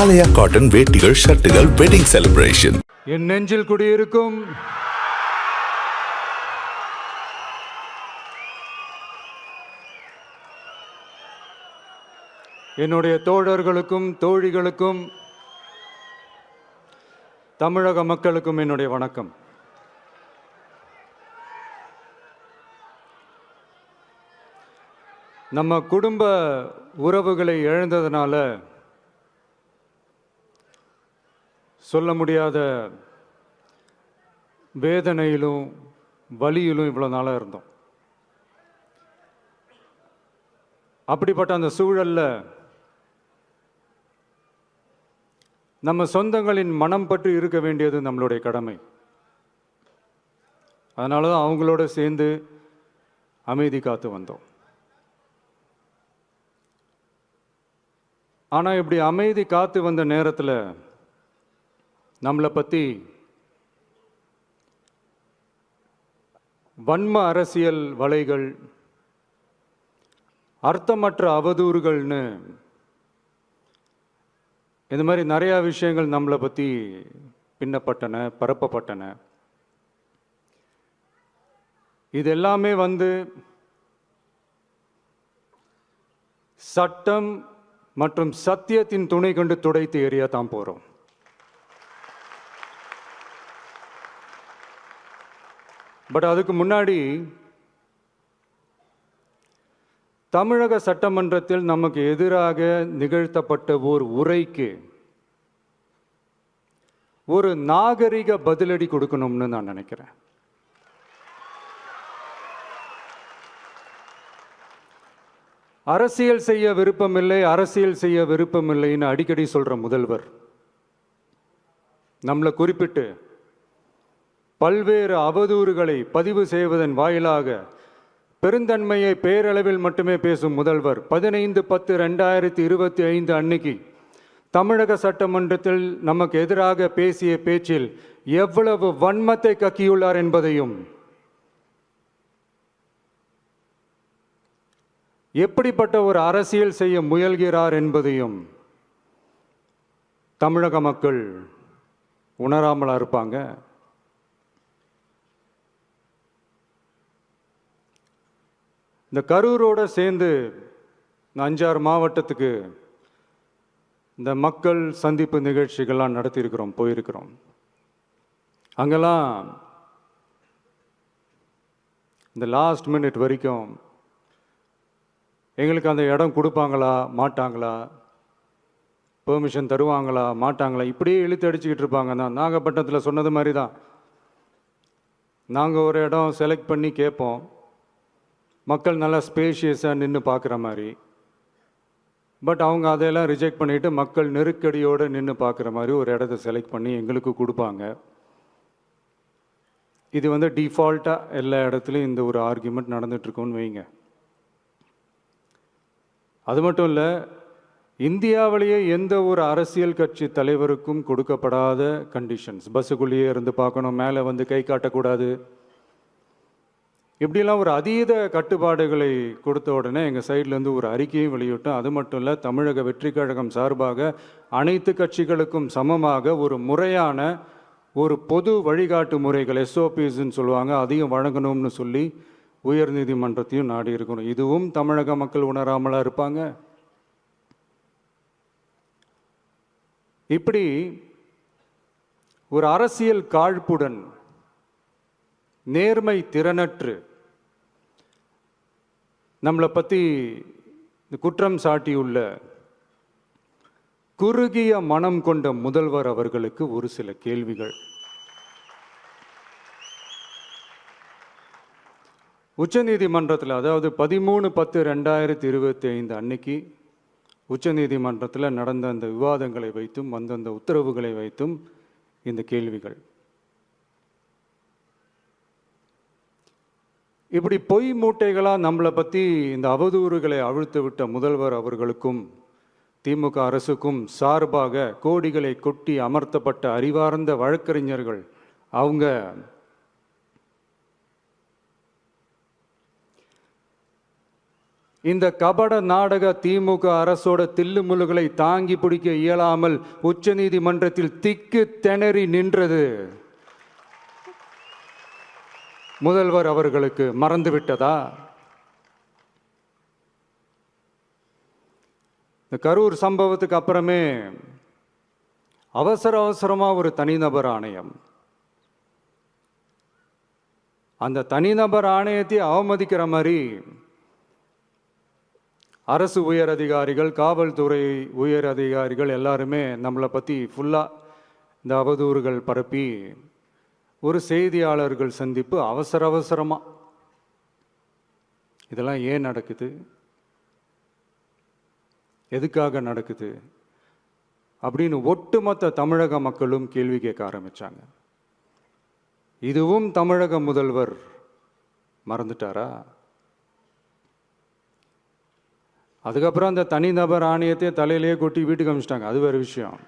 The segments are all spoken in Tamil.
ஆலயா காட்டன் வேட்டிகள் ஷர்ட்டுகள் வெட்டிங் செலிப்ரேஷன். என் நெஞ்சில் குடியிருக்கும் என்னுடைய தோழர்களுக்கும் தோழிகளுக்கும் தமிழக மக்களுக்கும் என்னுடைய வணக்கம். நம்ம குடும்ப உறவுகளை இழந்ததுனால சொல்ல முடியாத வேதனையிலும் வலியிலும் இவ்வளோ நாளாக இருந்தோம். அப்படிப்பட்ட அந்த சூழல்ல நம்ம சொந்தங்களின் மனம் பற்றி இருக்க வேண்டியது நம்மளுடைய கடமை. அதனால தான் அவங்களோட சேர்ந்து அமைதி காத்து வந்தோம். ஆனால் இப்படி அமைதி காத்து வந்த நேரத்தில் நம்மளை பற்றி வன்ம அரசியல் வலைகள், அர்த்தமற்ற அவதூறுகள்னு இந்த மாதிரி நிறையா விஷயங்கள் நம்மளை பற்றி பின்னப்பட்டன, பரப்பப்பட்டன. இது எல்லாமே சட்டம் மற்றும் சத்தியத்தின் துணை கொண்டு துடைத்து எறிய தான் போகிறோம். பட் அதுக்கு முன்னாடி தமிழக சட்டமன்றத்தில் நமக்கு எதிராக நிகழ்த்தப்பட்ட ஓர் உரைக்கு ஒரு நாகரிக பதிலடி கொடுக்கணும்னு நான் நினைக்கிறேன். அரசியல் செய்ய விருப்பமில்லை, அரசியல் செய்ய விருப்பமில்லைன்னு அடிக்கடி சொல்ற முதல்வர் நம்மளை குறிப்பிட்டு பல்வேறு அவதூறுகளை பதிவு செய்வதன் வாயிலாக பெருந்தன்மையை பேரளவில் மட்டுமே பேசும் முதல்வர் 15/10/2025 அன்னைக்கு தமிழக சட்டமன்றத்தில் நமக்கு எதிராக பேசிய பேச்சில் எவ்வளவு வன்மத்தை கக்கியுள்ளார் என்பதையும், எப்படிப்பட்ட ஒரு அரசியல் செய்ய முயல்கிறார் என்பதையும் தமிழக மக்கள் உணராமலா இருப்பாங்க? இந்த கரூரோடு சேர்ந்து 5-6 மாவட்டத்துக்கு இந்த மக்கள் சந்திப்பு நிகழ்ச்சிகள்லாம் நடத்தியிருக்கிறோம், போயிருக்கிறோம். அங்கெல்லாம் இந்த லாஸ்ட் மினிட் வரைக்கும் எங்களுக்கு அந்த இடம் கொடுப்பாங்களா மாட்டாங்களா, பெர்மிஷன் தருவாங்களா மாட்டாங்களா, இப்படியே இழுத்து அடிச்சுக்கிட்டு இருப்பாங்க. தான் நாகப்பட்டினத்தில் சொன்னது மாதிரி தான். நாங்கள் ஒரு இடம் செலக்ட் பண்ணி கேட்போம், மக்கள் நல்லா ஸ்பேஷியஸாக நின்று பார்க்குற மாதிரி. பட் அவங்க அதையெல்லாம் ரிஜெக்ட் பண்ணிவிட்டு மக்கள் நெருக்கடியோடு நின்று பார்க்குற மாதிரி ஒரு இடத்த செலக்ட் பண்ணி எங்களுக்கு கொடுப்பாங்க. இது டிஃபால்ட்டாக எல்லா இடத்துலையும் இந்த ஒரு ஆர்கியூமெண்ட் நடந்துகிட்ருக்கோன்னு வைங்க. அது மட்டும் இல்லை, இந்தியாவிலேயே எந்த ஒரு அரசியல் கட்சி தலைவருக்கும் கொடுக்கப்படாத கண்டிஷன்ஸ். பஸ்ஸுக்குள்ளேயே இருந்து பார்க்கணும், மேலே கை காட்டக்கூடாது, இப்படிலாம் ஒரு அதீத கட்டுப்பாடுகளை கொடுத்த உடனே எங்கள் சைட்லேருந்து ஒரு அறிக்கையும் வெளியிட்டோம். அது மட்டும் இல்லை, தமிழக வெற்றி கழகம் சார்பாக அனைத்து கட்சிகளுக்கும் சமமாக ஒரு முறையான ஒரு பொது வழிகாட்டு முறைகள், SOPஸ்ன்னு சொல்லுவாங்க, அதையும் வழங்கணும்னு சொல்லி உயர் நீதிமன்றத்தையும் நாடி இருக்கணும். இதுவும் தமிழக மக்கள் உணராமலா இருப்பாங்க? இப்படி ஒரு அரசியல் காழ்ப்புடன், நேர்மை திறனற்று நம்மளை பற்றி குற்றம் சாட்டியுள்ள குறுகிய மனம் கொண்ட முதல்வர் அவர்களுக்கு ஒரு சில கேள்விகள். உச்சநீதிமன்றத்தில், அதாவது 13/10/2025 அன்னைக்கு உச்சநீதிமன்றத்தில் நடந்த அந்த விவாதங்களை வைத்தும் அந்த உத்தரவுகளை வைத்தும் இந்த கேள்விகள். இப்படி பொய் மூட்டைகளாக நம்மளை பற்றி இந்த அவதூறுகளை அவிழ்த்து விட்ட முதல்வர் அவர்களுக்கும் திமுக அரசுக்கும் சார்பாக கோடிகளை கொட்டி அமர்த்தப்பட்ட அறிவார்ந்த வழக்கறிஞர்கள் அவங்க இந்த கபட நாடக திமுக அரசோட தில்லுமுல்லுகளை தாங்கி பிடிக்க இயலாமல் உச்சநீதிமன்றத்தில் திக்கு திணறி நின்றது முதல்வர் அவர்களுக்கு மறந்துவிட்டதா? இந்த கரூர் சம்பவத்துக்கு அப்புறமே அவசரமா ஒரு தனிநபர் ஆணையம், அந்த தனிநபர் ஆணையத்தை அவமதிக்கிற மாதிரி அரசு உயர் அதிகாரிகள், காவல்துறை உயர் அதிகாரிகள் எல்லாருமே நம்மளை பற்றி ஃபுல்லாக இந்த அவதூறுகள் பரப்பி ஒரு செய்தியாளர்கள் சந்திப்பு அவசரமாக. இதெல்லாம் ஏன் நடக்குது, எதுக்காக நடக்குது அப்படின்னு ஒட்டுமொத்த தமிழக மக்களும் கேள்வி கேட்க ஆரம்பிச்சாங்க. இதுவும் தமிழக முதல்வர் மறந்துட்டாரா? அதுக்கப்புறம் அந்த தனிநபர் ஆணையத்தை தலையிலேயே கொட்டி வீட்டுக்கு அனுப்பிச்சிட்டாங்க, அது வேறு விஷயம்.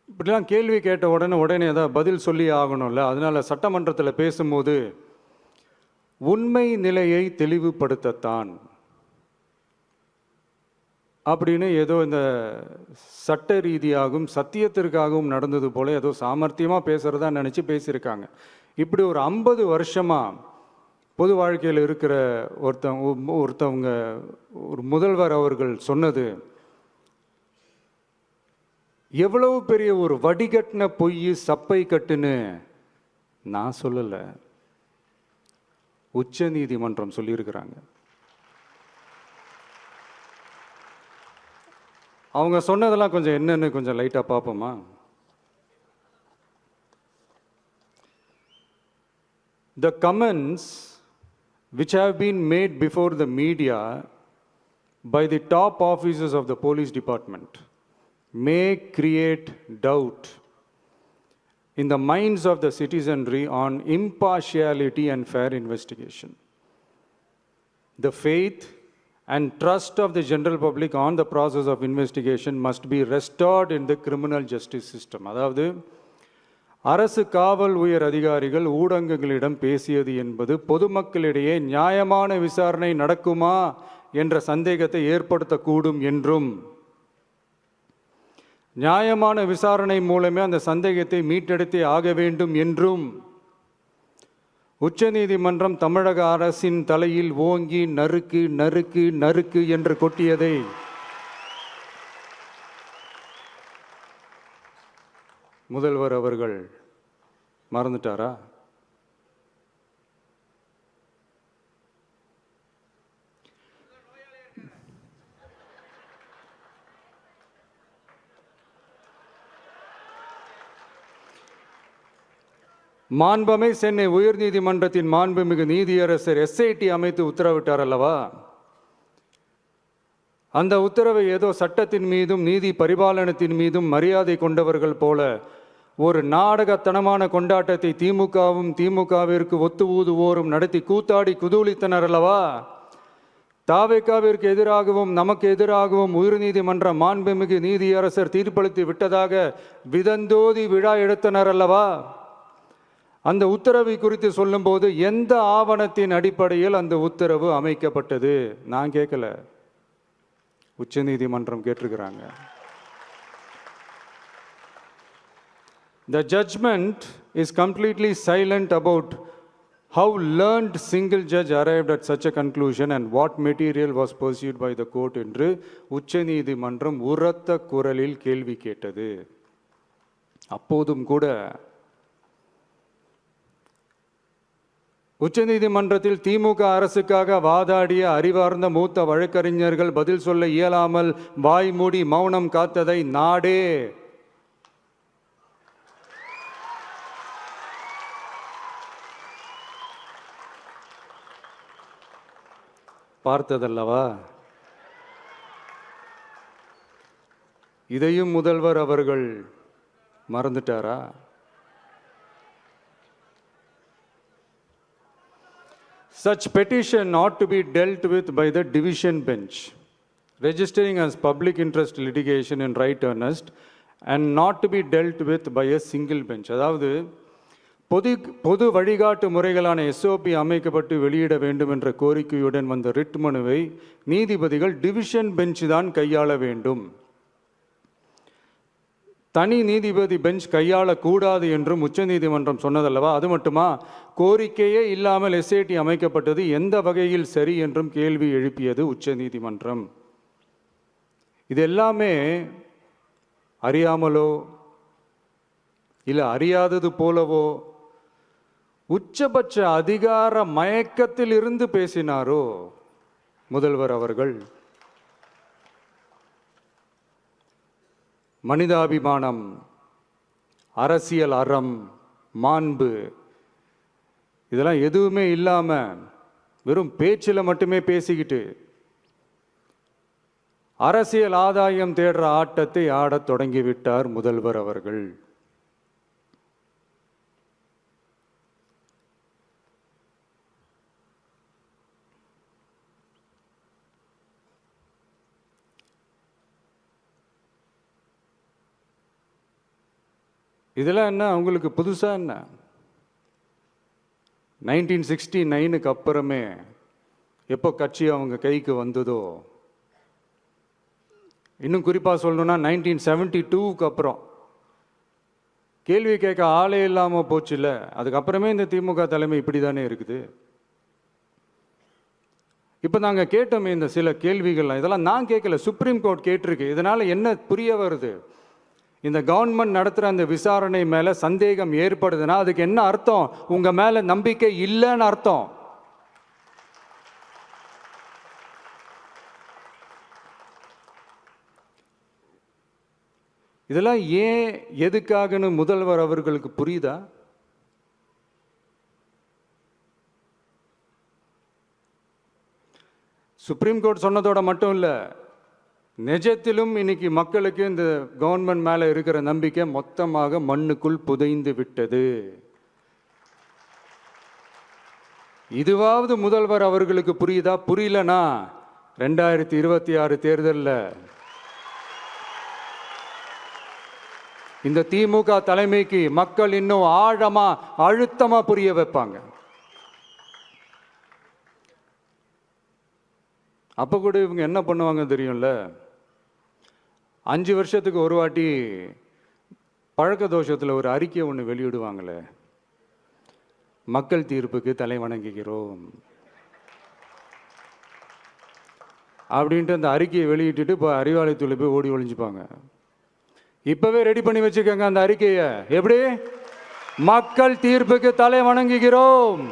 இப்படிலாம் கேள்வி கேட்ட உடனே ஏதாவது பதில் சொல்லி ஆகணும்ல. அதனால சட்டமன்றத்தில் பேசும்போது உண்மை நிலையை தெளிவுபடுத்தத்தான் அப்படின்னு ஏதோ இந்த சட்ட ரீதியாகவும் சத்தியத்திற்காகவும் நடந்தது போல ஏதோ சாமர்த்தியமாக பேசுகிறதா நினச்சி பேசியிருக்காங்க. இப்படி ஒரு 50 வருஷமாக பொது வாழ்க்கையில் இருக்கிற ஒருத்தவங்க ஒரு முதல்வர் அவர்கள் சொன்னது எவ்வளவு பெரிய ஒரு வடிகட்டின பொய், சப்பை கட்டுன்னு நான் சொல்லலை, உச்ச நீதிமன்றம் சொல்லியிருக்கிறாங்க. அவங்க சொன்னதெல்லாம் கொஞ்சம் என்னன்னு கொஞ்சம் லைட்டாக பார்ப்போமா? The comments which have been made before the media by the top officers of the police department may create doubt in the minds of the citizenry on impartiality and fair investigation. The faith and trust of the general public on the process of investigation must be restored in the criminal justice system. அதாவது அரசு காவல் உயர் அதிகாரிகள் ஊடகங்களிடம் பேசியது என்பது பொதுமக்களிடையே நியாயமான விசாரணை நடக்குமா என்ற சந்தேகத்தை ஏற்படுத்தக்கூடும் என்றும், நியாயமான விசாரணை மூலமே அந்த சந்தேகத்தை மீட்டெடுத்தே ஆக வேண்டும் என்றும் உச்சநீதிமன்றம் தமிழக அரசின் தலையில் ஓங்கி நறுக்கு நறுக்கு நறுக்கு என்று கொட்டியதை முதல்வர் அவர்கள் மறந்துட்டாரா? மாண்புமை சென்னை உயர்நீதிமன்றத்தின் மாண்புமிகு நீதியரசர் SIT அமைத்து உத்தரவிட்டார் அல்லவா? அந்த உத்தரவை ஏதோ சட்டத்தின் மீதும் நீதி பரிபாலனத்தின் மீதும் மரியாதை கொண்டவர்கள் போல ஒரு நாடகத்தனமான கொண்டாட்டத்தை திமுகவும் திமுகவிற்கு ஒத்து ஊதுவோரும் நடத்தி கூத்தாடி குதூளித்தனர் அல்லவா? தாவேக்காவிற்கு எதிராகவும் நமக்கு எதிராகவும் உயர்நீதிமன்ற மாண்புமிகு நீதியரசர் தீர்ப்பளித்து விட்டதாக விதந்தோதி விழா எடுத்தனர் அல்லவா? அந்த உத்தரவை குறித்து சொல்லும்போது எந்த ஆவணத்தின் அடிப்படையில் அந்த உத்தரவு அமைக்கப்பட்டது? நான் கேட்கல, உச்சநீதிமன்றம் கேட்டிருக்கிறாங்க. The judgment is completely silent about how learned single judge arrived at such a conclusion and what material was pursued by the court என்று உச்சநீதிமன்றம் உரத்த குரலில் கேள்வி கேட்டது. அப்போதும் கூட உச்சநீதிமன்றத்தில் திமுக அரசுக்காக வாதாடிய அறிவார்ந்த மூத்த வழக்கறிஞர்கள் பதில் சொல்ல இயலாமல் வாய் மூடி மௌனம் காத்ததை நாடே பார்த்ததல்லவா? இதையும் முதல்வர் அவர்கள் மறந்துட்டாரா? Such petition ought to be dealt with by the division bench, registering as public interest litigation in right earnest and not to be dealt with by a single bench. அதாவது பொது வழிகாட்டு முறைகளான எஸ்ஓபி அமைக்கப்பட்டு வெளியிட வேண்டும் என்ற கோரிக்கையுடன் வந்த ரிட் மனுவை நீதிபதிகள் டிவிஷன் பெஞ்ச் தான் கையாள வேண்டும், தனி நீதிபதி பெஞ்ச் கையாளக்கூடாது என்றும் உச்சநீதிமன்றம் சொன்னதல்லவா? அது மட்டுமா, கோரிக்கையே இல்லாமல் எஸ்ஐடி அமைக்கப்பட்டது எந்த வகையில் சரி என்றும் கேள்வி எழுப்பியது உச்சநீதிமன்றம். இது எல்லாமே அறியாமலோ இல்லை அறியாதது போலவோ உச்சபட்ச அதிகார மயக்கத்தில் இருந்து பேசினாரோ முதல்வர் அவர்கள்? மனிதாபிமானம், அரசியல் அறம், மாண்பு இதெல்லாம் எதுவுமே இல்லாம வெறும் பேச்சில் மட்டுமே பேசிக்கிட்டு அரசியல் ஆதாயம் தேடுற ஆட்டத்தை ஆடத் தொடங்கிவிட்டார் முதல்வர் அவர்கள். இதெல்லாம் என்ன அவங்களுக்கு புதுசா? என்ன 1969க்கு அப்புறமே எப்போ கட்சி அவங்க கைக்கு வந்ததோ, இன்னும் குறிப்பாக சொல்லணும்னா 1972க்கு அப்புறம் கேள்வி கேட்க ஆளே இல்லாமல் போச்சு இல்லை, அதுக்கப்புறமே இந்த திமுக தலைமை இப்படி தானே இருக்குது. இப்போ நாங்கள் கேட்டோமே இந்த சில கேள்விகள்லாம், இதெல்லாம் நான் கேட்கல, சுப்ரீம் கோர்ட் கேட்டிருக்கு. இதனால் என்ன புரிய வருது? இந்த கவர்மெண்ட் நடத்துகிற அந்த விசாரணை மேலே சந்தேகம் ஏற்படுதுன்னா அதுக்கு என்ன அர்த்தம்? உங்கள் மேலே நம்பிக்கை இல்லைன்னு அர்த்தம். இதெல்லாம் ஏன் எதுக்காகன்னு முதல்வர் அவர்களுக்கு புரியுதா? சுப்ரீம் கோர்ட் சொன்னதோட மட்டும் இல்லை, நிஜத்திலும் இன்னைக்கு மக்களுக்கு இந்த கவர்மெண்ட் மேலே இருக்கிற நம்பிக்கை மொத்தமாக மண்ணுக்குள் புதைந்து விட்டது. இதுவாவது முதல்வர் அவர்களுக்கு புரியுதா? புரியலனா 2026 தேர்தலில் இந்த திமுக தலைமைக்கு மக்கள் இன்னும் ஆழமா அழுத்தமா புரிய வைப்பாங்க. அப்ப கூட இவங்க என்ன பண்ணுவாங்க தெரியும்ல, 5 வருஷத்துக்கு ஒரு வாட்டி பழக்க தோஷத்தில் ஒரு அறிக்கை ஒன்று வெளியிடுவாங்களே, மக்கள் தீர்ப்புக்கு தலை வணங்குகிறோம் அப்படின்ட்டு அந்த அறிக்கையை வெளியிட்டுட்டு இப்போ அறிவாலயத்தில் போய் ஓடி ஒளிஞ்சுப்பாங்க. இப்பவே ரெடி பண்ணி வச்சுக்கோங்க அந்த அறிக்கையை. எப்படி? மக்கள் தீர்ப்புக்கு தலை வணங்குகிறோம்.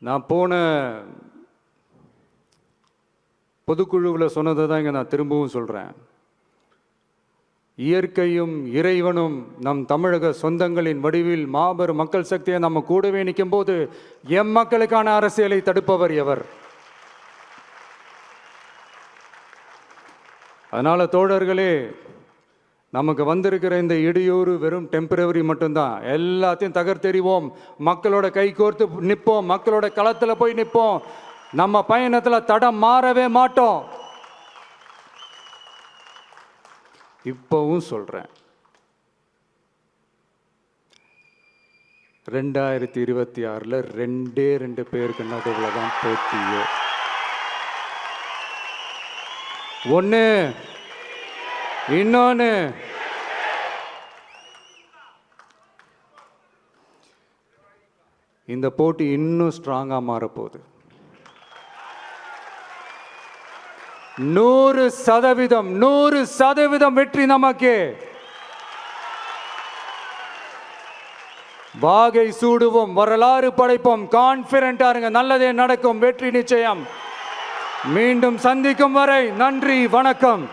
நான் போன பொதுக்குழுவில் சொன்னதை தான் இங்கே நான் திரும்பவும் சொல்கிறேன். இயற்கையும் இறைவனும் நம் தமிழக சொந்தங்களின் வடிவில் மாபெரும் மக்கள் சக்தியை நம்ம கூடவே நிற்கும் போது எம் மக்களுக்கான அரசியலை தடுப்பவர் எவர்? அதனால தோழர்களே, நமக்கு வந்திருக்கிற இந்த இடையூறு வெறும் டெம்பரவரி மட்டும்தான். எல்லாத்தையும் தகர்த்தெறிவோம், மக்களோட கை கோர்த்து நிற்போம், மக்களோட களத்தில் போய் நிற்போம். நம்ம பயணத்தில் தடம் மாறவே மாட்டோம். இப்பவும் சொல்றேன், 2026 2 பேருக்கு நடுவில் தான் போட்டியே. ஒன்று, இன்னொன்று இந்த போட்டி இன்னும் ஸ்ட்ராங்காக மாறப்போகுது. 100% வெற்றி நமக்கு. வாகை சூடுவோம், வரலாறு படைப்போம், கான்பிடென்டா இருங்க, நல்லதே நடக்கும், வெற்றி நிச்சயம். மீண்டும் சந்திக்கும் வரை நன்றி, வணக்கம்.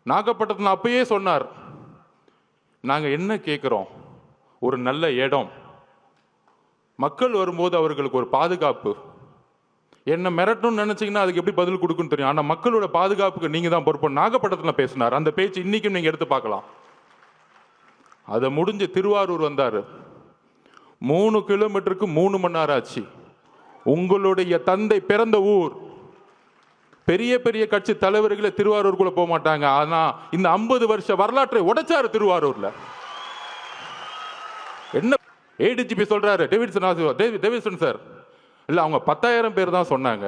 நாகப்பட்டினத்தில் அப்பயே சொன்னார், நாங்கள் என்ன கேட்குறோம், ஒரு நல்ல இடம், மக்கள் வரும்போது அவர்களுக்கு ஒரு பாதுகாப்பு. என்ன மிரட்டணும்னு நினைச்சீங்கன்னா அதுக்கு எப்படி பதில் கொடுக்குன்னு தெரியும், ஆனால் மக்களோட பாதுகாப்புக்கு நீங்கள் தான் பொறுப்பு. நாகப்பட்டினத்தில் பேசினார், அந்த பேச்சு இன்னைக்கும் நீங்கள் எடுத்து பார்க்கலாம். அதை முடிஞ்சு திருவாரூர் வந்தார், 3 கிலோமீட்டருக்கு 3 மணி நேரம் ஆச்சு. உங்களுடைய தந்தை பிறந்த ஊர் பெரிய பெரிய கட்சி தலைவர்களே திருவாரூருக்குள்ள போக மாட்டாங்க. ஆனா இந்த 50 வருஷ வரலாற்றை உடைச்சாரு திருவாரூர்ல. என்ன ஏடிஜிபி சொல்றாரு, டேவிட்சன் சார் இல்ல அவங்க 10,000 பேர் தான் சொன்னாங்க.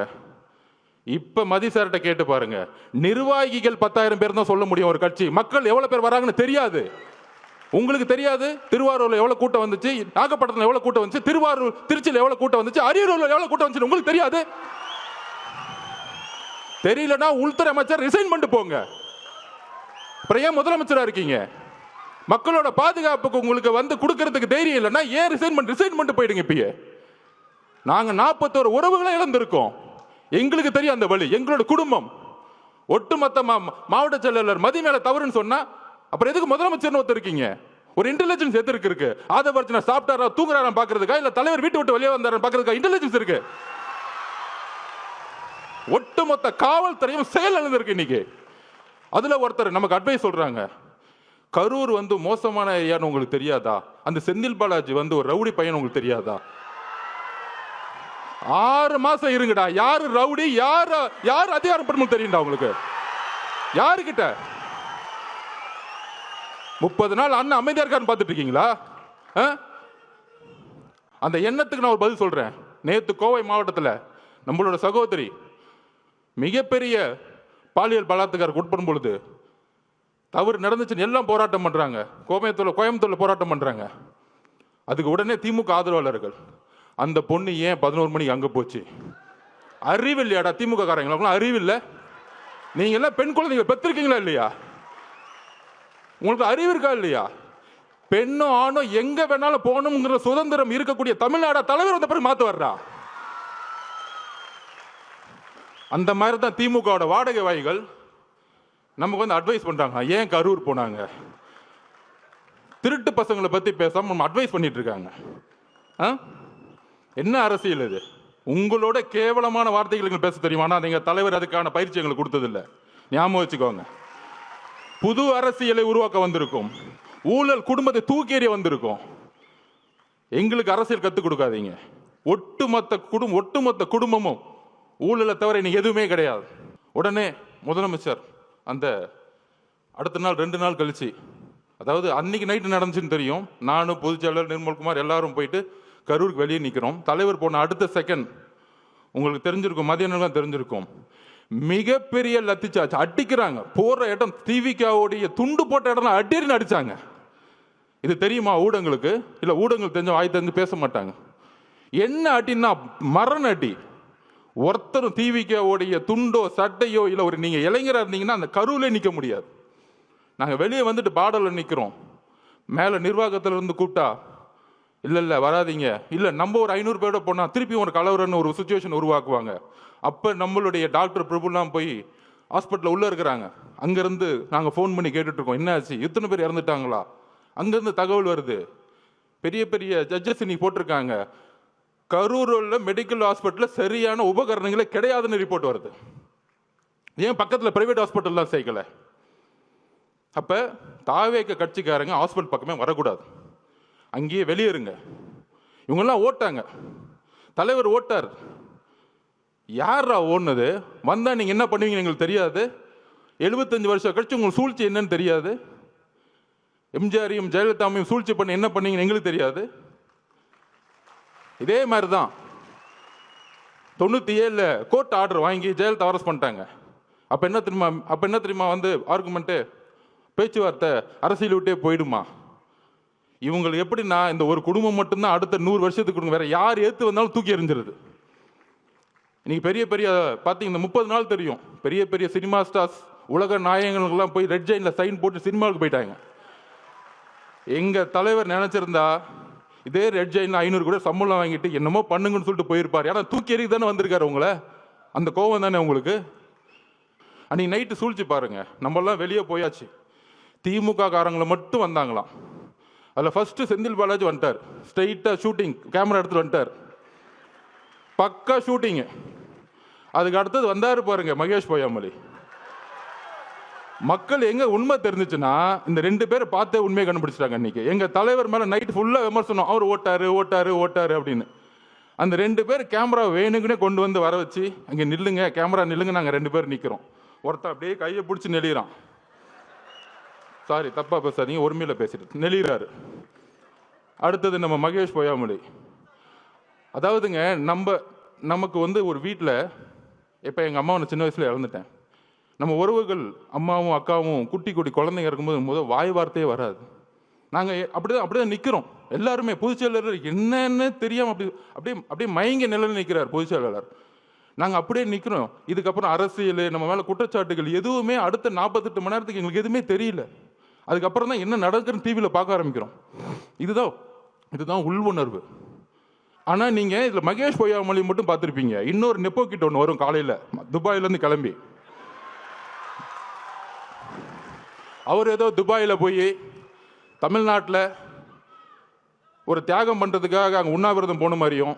இப்ப மதி சார்கிட்ட கேட்டு பாருங்க, நிர்வாகிகள் 10,000 பேர் தான் சொல்ல முடியும் ஒரு கட்சி. மக்கள் எவ்வளவு பேர் வராங்கன்னு தெரியாது. உங்களுக்கு தெரியாது திருவாரூர்ல எவ்வளவு கூட்டம் வந்துச்சு, நாகப்பட்டினத்துல எவ்வளவு கூட்டம் வந்துச்சு, திருச்சியில் எவ்வளவு கூட்டம் வந்துச்சு, அரியலூர்ல எவ்வளவு கூட்டம் வந்துச்சு உங்களுக்கு தெரியாது. தெரியலன்னா உள்துறை அமைச்சர் ரிசைன் பண்ணிட்டு போங்க. அப்புறம் ஏன் முதலமைச்சரா இருக்கீங்க? மக்களோட பாதுகாப்புக்கு உங்களுக்கு வந்து கொடுக்கறதுக்கு தைரியம் இல்லைன்னா ஏன் ரிசைன் பண்ணிட்டு போயிடுங்க. இப்பயே நாங்க 41 உறவுகளை இழந்திருக்கோம். எங்களுக்கு தெரியும் அந்த வழி. எங்களோட குடும்பம் ஒட்டுமொத்த மாவட்ட செயலாளர் மதி மேல தவறுன்னு சொன்னா அப்புறம் எதுக்கு முதலமைச்சர் ஒருத்தர் இருக்கீங்க? ஒரு இன்டெலிஜென்ஸ் எதற்கு இருக்கு? ஆதவர்ஜனா சாப்பிட்டாரா தூங்குறாரா பாக்குறதுக்கா, இல்ல தலைவர் வீட்டு விட்டு வெளியே வந்தாரா பாக்குறதுக்கா இன்டெலிஜென்ஸ் இருக்கு? ஒட்டுமொத்த காவல்துறையும் செயல் இழந்திருக்கு இன்னைக்கு. அதுல ஒருத்தர் நமக்கு அட்வைஸ் சொல்றாங்க, கரூர் வந்து மோசமான ஏரியான்னு உங்களுக்கு தெரியாதா? அந்த செந்தில் பாலாஜி வந்து ஒரு ரவுடி பையன் உங்களுக்கு தெரியாதா? 6 மாசம் இருங்கடா. யாரு ரவுடி, யாரு அதிகாரப்படும் தெரியும்டா உங்களுக்கு? யாருக்கிட்ட 30 நாள் அண்ணன் அமைதியா இருக்கான்னு பார்த்துட்டு இருக்கீங்களா? அந்த எண்ணத்துக்கு நான் ஒரு பதில் சொல்றேன். நேத்து கோவை மாவட்டத்தில் நம்மளோட சகோதரி மிகப்பெரிய பாலியல் பலாத்காரத்துக்கு உட்படும் பொழுது தவறு நடந்துச்சுன்னு எல்லாம் போராட்டம் பண்றாங்க. கோயம்புத்தூர்ல போராட்டம் பண்றாங்க. அதுக்கு உடனே திமுக ஆதரவாளர்கள் அந்த பொண்ணு ஏன் 11 மணிக்கு அங்க போச்சு? அறிவு இல்லையாடா திமுக காரங்களும்? அறிவு இல்லை. நீங்க எல்லாம் பெண் குழந்தைங்க பெற்றிருக்கீங்களா இல்லையா? உங்களுக்கு அறிவு இருக்கா இல்லையா? பெண்ணும் ஆணும் எங்க வேணாலும் போகணுங்கிற சுதந்திரம் இருக்கக்கூடிய தமிழ்நாடு தலைவர் வந்த பிறகு மாத்து வர்றா. அந்த மாதிரி தான் திமுக வாடகை வாய்கள் நமக்கு வந்து அட்வைஸ் பண்றாங்க. ஏன் கரூர் போனாங்க? திருட்டு பசங்களை பத்தி பேசாம நம்ம அட்வைஸ் பண்ணிட்டு இருக்காங்க. என்ன அரசியல் இது? உங்களோட கேவலமான வார்த்தைகள் பேச தெரியுமா? நீங்க தலைவர் அதுக்கான பயிற்சி எங்களுக்கு கொடுத்ததில்லை. ஞாபகம் வச்சுக்கோங்க. புது அரசியலை உருவாக்க வந்திருக்கும். ஊழல் குடும்பத்தை தூக்கி எறிய வந்திருக்கும். எங்களுக்கு அரசியல் கத்துக் கொடுக்காதீங்க. ஒட்டுமொத்த குடும்பமும் ஊழலை தவிர இன்னைக்கு எதுவுமே கிடையாது. உடனே முதலமைச்சர் அந்த அடுத்த நாள் 2 நாள் கழிச்சு, அதாவது அன்னைக்கு நைட்டு நடந்துச்சுன்னு தெரியும். நானும் பொதுச்செயலாளர் நிர்மல்குமார் எல்லாரும் போயிட்டு கரூருக்கு வெளியே நிற்கிறோம். தலைவர் போன அடுத்த செகண்ட் உங்களுக்கு தெரிஞ்சிருக்கும், மதியம் தெரிஞ்சிருக்கும், மிகப்பெரிய லத்திச்சாச்சு அடிக்கிறாங்க. போற இடம் டிவிக்காவுடைய துண்டு போட்ட இடம் அடின்னு அடிச்சாங்க. இது தெரியுமா ஊடகங்களுக்கு? இல்ல ஊடகங்கள் தெரிஞ்ச வாய் தெரிஞ்சு பேச மாட்டாங்க. என்ன அடின்னா மரண அடி. ஒருத்தரும் டிவிக்காவுடைய துண்டோ சட்டையோ இல்ல ஒரு நீங்க இளைஞரா இருந்தீங்கன்னா அந்த கருவிலே நிக்க முடியாது. நாங்க வெளியே வந்துட்டு பாடல நிக்கிறோம். மேல நிர்வாகத்துல இருந்து கூப்பிட்டா இல்ல வராதிங்க, இல்ல நம்ம ஒரு 500 பேரோட போனா திருப்பி ஒரு கலவரன்னு ஒரு சிச்சுவேஷன் உருவாக்குவாங்க. அப்ப நம்மளுடைய டாக்டர் பிரபுலாம் போய் ஹாஸ்பிட்டல் உள்ள இருக்கிறாங்க. அங்கிருந்து நாங்க போன் பண்ணி கேட்டுட்டு இருக்கோம், என்ன ஆச்சு, எத்தனை பேர் இறந்துட்டாங்களா? அங்கிருந்து தகவல் வருது, பெரிய பெரிய ஜட்ஜஸ் இன்னைக்கு போட்டிருக்காங்க, கரூர்ல மெடிக்கல் ஹாஸ்பிட்டல் சரியான உபகரணங்களே கிடையாதுன்னு ரிப்போர்ட் வருது. ஏன் பக்கத்துல பிரைவேட் ஹாஸ்பிட்டல் தான் சேர்க்கல? அப்ப தாவேக்க கட்சிக்காரங்க ஹாஸ்பிட்டல் பக்கமே வரக்கூடாது, அங்கேயே வெளியேறுங்க. இவங்கெல்லாம் ஓட்டாங்க. தலைவர் ஓட்டார். யாரா ஓடுனது? வந்தா நீங்க என்ன பண்ணுவீங்க எங்களுக்கு தெரியாது. 75 வருஷம் கழிச்சு உங்களுக்கு சூழ்ச்சி என்னன்னு தெரியாது. எம்ஜிஆரையும் ஜெயலலிதாவையும் சூழ்ச்சி பண்ணி என்ன பண்ணீங்கன்னு எங்களுக்கு தெரியாது. இதே மாதிரி தான் 97 கோர்ட் ஆர்டர் வாங்கி ஜெயலலிதா அரெஸ்ட் பண்ணிட்டாங்க. அப்ப என்ன தெரியுமா வந்து ஆர்குமெண்ட், பேச்சுவார்த்தை அரசியல் விட்டே போயிடுமா? இவங்களுக்கு எப்படின்னா இந்த ஒரு குடும்பம் மட்டும்தான் அடுத்த 100 வருஷத்துக்கு வேற யார் ஏத்து வந்தாலும் தூக்கி எறிஞ்சிருது. இன்னைக்கு பெரிய பெரிய பார்த்தீங்கன்னா 30 நாள் தெரியும், பெரிய பெரிய சினிமா ஸ்டார்ஸ் உலக நாயகங்களுக்கெல்லாம் போய் ரெட் ஜெயின்ல சைன் போட்டு சினிமாவுக்கு போயிட்டாங்க. எங்க தலைவர் நினைச்சிருந்தா இதே ரெட் ஜெயின் 500 கூட சம்பளம் வாங்கிட்டு என்னமோ பண்ணுங்கன்னு சொல்லிட்டு போயிருப்பார். ஏன்னா தூக்கி எறிக்கு தானே வந்திருக்காரு உங்களை. அந்த கோவம் தானே உங்களுக்கு. அன்னைக்கு நைட்டு சூழ்ச்சி பாருங்க. நம்மளாம் வெளியே போயாச்சு, திமுக காரங்களை மட்டும் வந்தாங்களாம். அதில் ஃபர்ஸ்ட் செந்தில் பாலாஜி வந்துட்டார். ஸ்ட்ரைட்டா ஷூட்டிங் கேமரா எடுத்துட்டு வந்துட்டார். பக்கா ஷூட்டிங். அதுக்கு அடுத்தது வந்தாரு பாருங்க மகேஷ் பொய்யாமொழி. மக்கள் எங்க உண்மை தெரிஞ்சிச்சுன்னா இந்த 2 பேரை பார்த்தே உண்மையை கண்டுபிடிச்சிட்டாங்க. இன்னைக்கு எங்க தலைவர் மேல நைட் ஃபுல்லா விமர்சனம், அவர் ஓட்டாரு ஓட்டாரு ஓட்டாரு அப்படின்னு. அந்த 2 பேர் கேமரா வேணுங்கன்னே கொண்டு வந்து வர வச்சு, அங்கே நில்லுங்க, கேமரா நில்லுங்க, நாங்கள் 2 பேர் நிற்கிறோம். ஒருத்தன் அப்படியே கையை பிடிச்சி நெளிகிறான். சாரி, தப்பாக பேசாதீங்க, உரிமையில் பேசிட்டு நெளிகிறாரு. அடுத்தது நம்ம மகேஷ் பொய்யாமொழி. அதாவதுங்க, நமக்கு வந்து ஒரு வீட்டில், இப்போ எங்கள் அம்மாவை நான் சின்ன வயசில் இழந்துட்டேன். நம்ம உறவுகள் அம்மாவும் அக்காவும் குட்டி குழந்தைங்க இருக்கும்போது முதல் வாய் வார்த்தையே வராது. நாங்கள் அப்படிதான் நிற்கிறோம் எல்லாருமே. பொதுச் செயலாளர் என்னன்னு தெரியாமல் அப்படியே மயங்கி நிலையில் நிற்கிறார் பொதுச் செயலாளர். நாங்கள் அப்படியே நிற்கிறோம். இதுக்கப்புறம் அரசியல், நம்ம மேலே குற்றச்சாட்டுகள் எதுவுமே அடுத்த 48 மணி நேரத்துக்கு எங்களுக்கு எதுவுமே தெரியல. அதுக்கப்புறம் தான் என்ன நடக்குதுன்னு டிவியில் பார்க்க ஆரம்பிக்கிறோம். இதுதான் உள்வுணர்வு. ஆனால் நீங்கள் இதில் மகேஷ் பொய்யாமொழி மட்டும் பார்த்துருப்பீங்க. இன்னொரு நெப்போ கிட்ட ஒன்று வரும் காலையில் துபாயிலேருந்து கிளம்பி. அவர் ஏதோ துபாயில் போய் தமிழ்நாட்டில் ஒரு தியாகம் பண்ணுறதுக்காக அங்கே உண்ணாவிரதம் போன மாதிரியும்,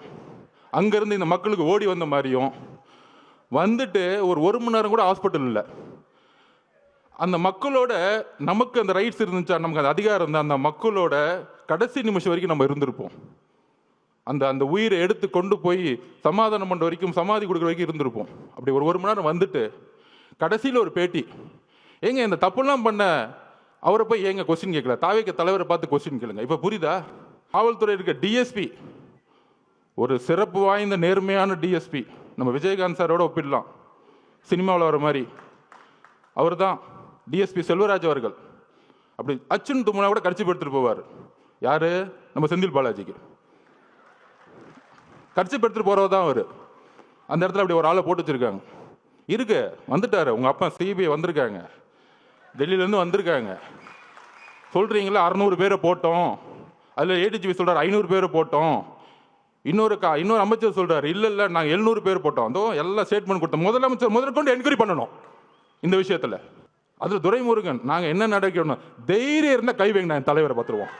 அங்கேருந்து இந்த மக்களுக்கு ஓடி வந்த மாதிரியும் வந்துட்டு ஒரு மணி நேரம் கூட ஹாஸ்பிட்டல் இல்லை. அந்த மக்களோட நமக்கு அந்த ரைட்ஸ் இருந்துச்சா, நமக்கு அந்த அதிகாரம் இருந்தால் அந்த மக்களோட கடைசி நிமிஷம் வரைக்கும் நம்ம இருந்திருப்போம். அந்த உயிரை எடுத்து கொண்டு போய் சமாதானம் பண்ணுற வரைக்கும், சமாதி கொடுக்குற வரைக்கும் இருந்திருப்போம். அப்படி ஒரு மணி நேரம் வந்துட்டு கடைசியில் ஒரு பேட்டி, ஏங்க இந்த தப்புலாம் பண்ண அவரை போய் ஏங்க கொஸ்டின் கேட்கல, தாவேக தலைவரை பார்த்து கொஸ்டின் கேளுங்க. இப்போ புரியுதா? காவல்துறை இருக்க டிஎஸ்பி ஒரு சிறப்பு வாய்ந்த நேர்மையான டிஎஸ்பி. நம்ம விஜயகாந்த் சாரோட ஒப்பிடலாம், சினிமாவில் வர மாதிரி. அவர் தான் டிஎஸ்பி செல்வராஜ் அவர்கள். அப்படி அச்சுன்னு தும்முனா கூட கடிச்சு படுத்துட்டு போவார். யாரு? நம்ம செந்தில் பாலாஜிக்கு கடிச்சு படுத்துட்டு போறவர் தான் அவர். அந்த இடத்துல அப்படி ஒரு ஆளை போட்டு வச்சிருக்காங்க. இருக்கு, வந்துட்டாரு உங்க அப்பா சிபிஐ வந்திருக்காங்க, டெல்லியிலேருந்து வந்திருக்காங்க. சொல்றீங்களா 600 பேரை போட்டோம், அதில் ஏடிஜிபி சொல்றாரு 500 பேரை போட்டோம். இன்னொரு அமைச்சர் சொல்றாரு இல்லை நாங்கள் 700 பேர் போட்டோம். அதோ எல்லாம் ஸ்டேட்மெண்ட் கொடுத்தோம். முதலமைச்சர் முதற்கொண்டு என்கொயரி பண்ணணும் இந்த விஷயத்தில். அதில் துரைமுருகன், நாங்கள் என்ன நடக்கணும், தைரியம் இருந்தால் கை வைங்கடா, என் தலைவரை பார்த்துருவோம்,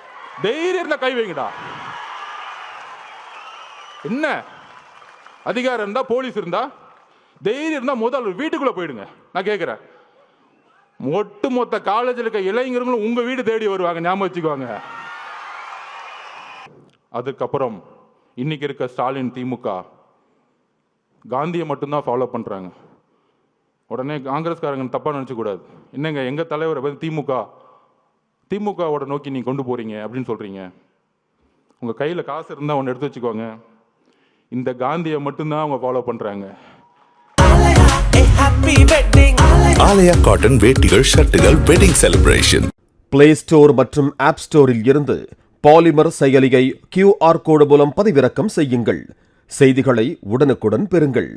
தைரியம் இருந்தால் கை வைங்கடா. என்ன அதிகாரம் இருந்தா, போலீஸ் இருந்தா, தைரியம் இருந்தா முதல் வீட்டுக்குள்ள போயிடுங்க. நான் கேட்கிறேன், ஒட்டுமொத்த காலேஜில் இருக்க இளைஞர்களும் உங்க வீடு தேடி வருவாங்க, ஞாபகம் வச்சுக்குவாங்க. அதுக்கப்புறம் இன்னைக்கு இருக்க ஸ்டாலின் திமுக காந்தியை மட்டும்தான் ஃபாலோ பண்றாங்க. உடனே காங்கிரஸ்காரங்க தப்பா நினைச்ச கூடாது. என்னங்க எங்க தலைவரை பத்தி திமுகவோட நோக்கி நீங்க கொண்டு போறீங்க அப்படின்னு சொல்றீங்க. உங்க கையில காசு இருந்தா ஒன்று எடுத்து வச்சுக்கோங்க, இந்த காந்தியை மட்டும்தான் அவங்க ஃபாலோ பண்றாங்க. ஆலயா காட்டன் வேட்டிகள் ஷர்ட்டுகள் வெட்டிங் செலிப்ரேஷன். பிளே ஸ்டோர் மற்றும் ஆப் ஸ்டோரில் இருந்து பாலிமர் செயலியை QR கோடு மூலம் பதிவிறக்கம் செய்யுங்கள். செய்திகளை உடனுக்குடன் பெறுங்கள்.